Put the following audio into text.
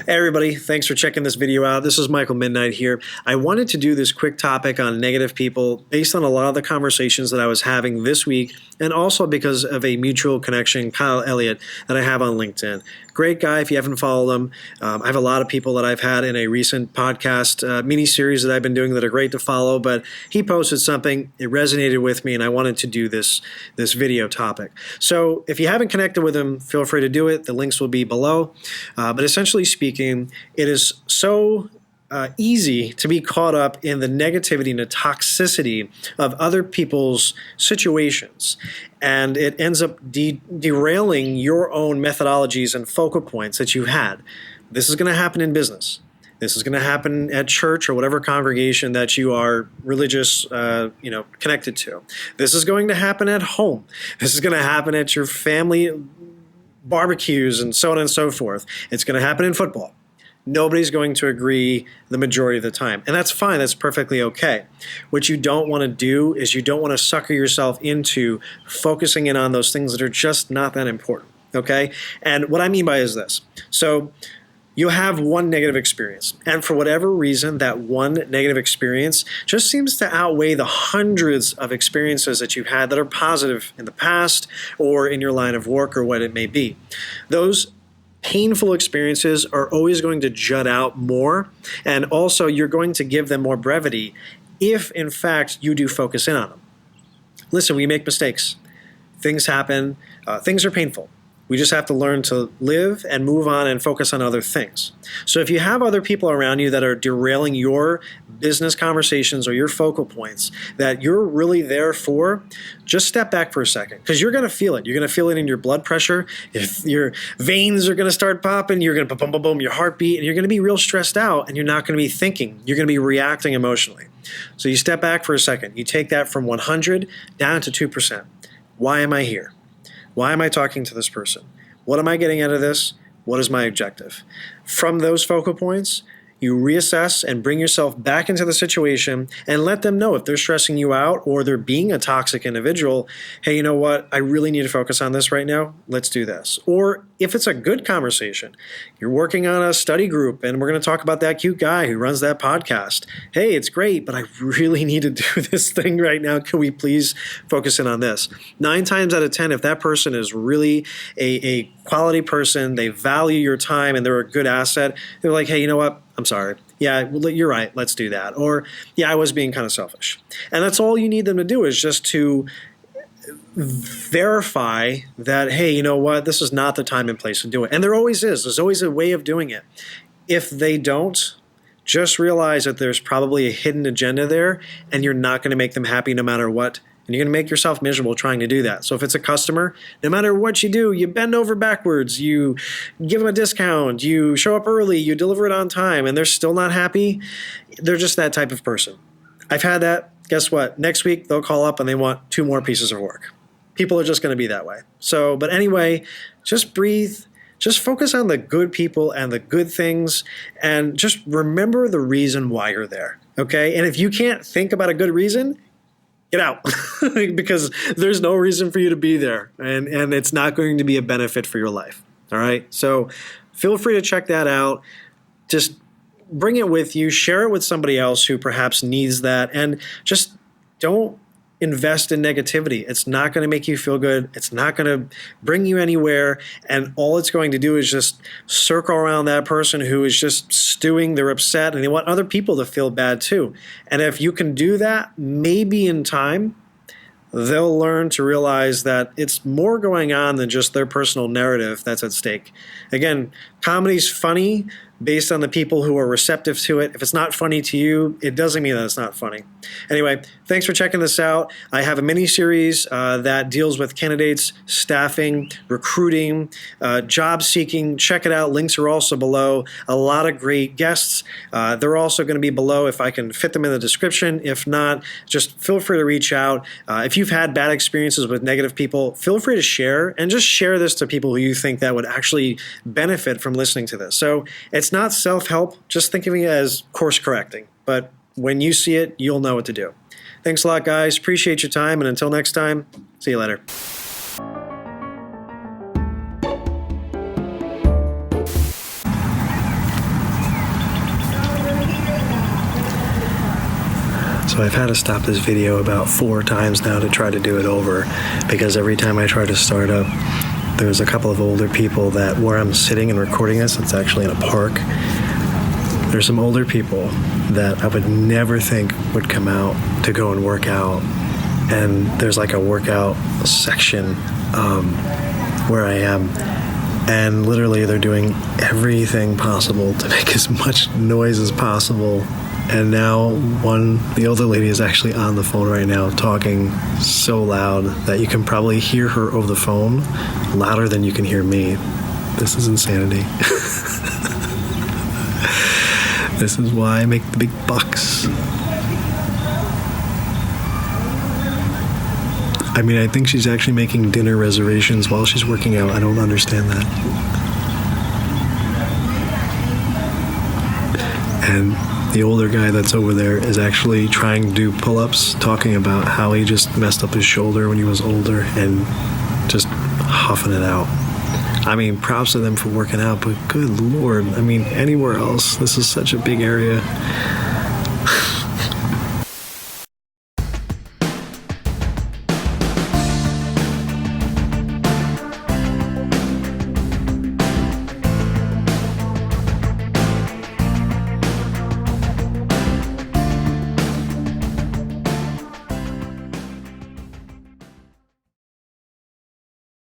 Hey everybody, thanks for checking this video out. This is Michael MidKnight here. I wanted to do this quick topic on negative people based on a lot of the conversations that I was having this week, and also because of a mutual connection, Kyle Elliott, that I have on LinkedIn. Great guy if you haven't followed him. I have a lot of people that I've had in a recent podcast mini-series that I've been doing that are great to follow, but he posted something, it resonated with me, and I wanted to do this video topic. So if you haven't connected with him, feel free to do it. The links will be below. But essentially speaking, it is so easy to be caught up in the negativity and the toxicity of other people's situations. And it ends up derailing your own methodologies and focal points that you had. This is going to happen in business. This is going to happen at church or whatever congregation that you are religious, connected to. This is going to happen at home. This is going to happen at your family barbecues and so on and so forth. It's going to happen in football. Nobody's going to agree the majority of the time. And that's fine. That's perfectly okay. What you don't want to do is you don't want to sucker yourself into focusing in on those things that are just not that important. Okay? And what I mean by is this. So you have one negative experience. And for whatever reason, that one negative experience just seems to outweigh the hundreds of experiences that you've had that are positive in the past or in your line of work or what it may be. Those painful experiences are always going to jut out more, and also you're going to give them more brevity if, in fact, you do focus in on them. Listen, we make mistakes. Things happen. Things are painful. We just have to learn to live and move on and focus on other things. So if you have other people around you that are derailing your business conversations or your focal points that you're really there for, just step back for a second, because you're going to feel it. You're going to feel it in your blood pressure. If your veins are going to start popping, you're going to boom, boom, boom, your heartbeat, and you're going to be real stressed out, and you're not going to be thinking. You're going to be reacting emotionally. So you step back for a second. You take that from 100 down to 2%. Why am I here? Why am I talking to this person? What am I getting out of this? What is my objective? From those focal points, you reassess and bring yourself back into the situation and let them know if they're stressing you out or they're being a toxic individual. Hey, you know what? I really need to focus on this right now. Let's do this. Or if it's a good conversation, you're working on a study group and we're going to talk about that cute guy who runs that podcast. Hey, it's great, but I really need to do this thing right now. Can we please focus in on this? 9 times out of 10, if that person is really a quality person, they value your time and they're a good asset, they're like, hey, you know what? I'm sorry. Yeah, well, you're right. Let's do that. Or, yeah, I was being kind of selfish. And that's all you need them to do is just to verify that, hey, you know what? This is not the time and place to do it. And there always is. There's always a way of doing it. If they don't, just realize that there's probably a hidden agenda there and you're not going to make them happy no matter what. And you're going to make yourself miserable trying to do that. So if it's a customer, no matter what you do, you bend over backwards, you give them a discount, you show up early, you deliver it on time, and they're still not happy, they're just that type of person. I've had that. Guess what? Next week, they'll call up and they want 2 more pieces of work. People are just going to be that way. So, but anyway, just breathe. Just focus on the good people and the good things, and just remember the reason why you're there, okay? And if you can't think about a good reason, get out because there's no reason for you to be there, and it's not going to be a benefit for your life. All right. So feel free to check that out. Just bring it with you, share it with somebody else who perhaps needs that, and just don't invest in negativity. It's not going to make you feel good. It's not going to bring you anywhere. And all it's going to do is just circle around that person who is just stewing, they're upset, and they want other people to feel bad too. And if you can do that, maybe in time, they'll learn to realize that it's more going on than just their personal narrative that's at stake. Again, comedy's funny based on the people who are receptive to it. If it's not funny to you, it doesn't mean that it's not funny. Anyway, thanks for checking this out. I have a mini-series that deals with candidates, staffing, recruiting, job seeking. Check it out. Links are also below. A lot of great guests. They're also going to be below if I can fit them in the description. If not, just feel free to reach out. If you've had bad experiences with negative people, feel free to share, and just share this to people who you think that would actually benefit from listening to this. So it's not self-help, just think of it as course correcting. But when you see it, you'll know what to do. Thanks a lot, guys. Appreciate your time. And until next time, see you later. So I've had to stop this video about 4 times now to try to do it over, because every time I try to start up, there's a couple of older people that where I'm sitting and recording this, it's actually in a park. There's some older people that I would never think would come out to go and work out. And there's like a workout section where I am. And literally they're doing everything possible to make as much noise as possible. And now the older lady is actually on the phone right now talking so loud that you can probably hear her over the phone louder than you can hear me. This is insanity. This is why I make the big bucks. I mean, I think she's actually making dinner reservations while she's working out. I don't understand that. And the older guy that's over there is actually trying to do pull-ups, talking about how he just messed up his shoulder when he was older and just huffing it out. I mean, props to them for working out, but good Lord. I mean, anywhere else, this is such a big area.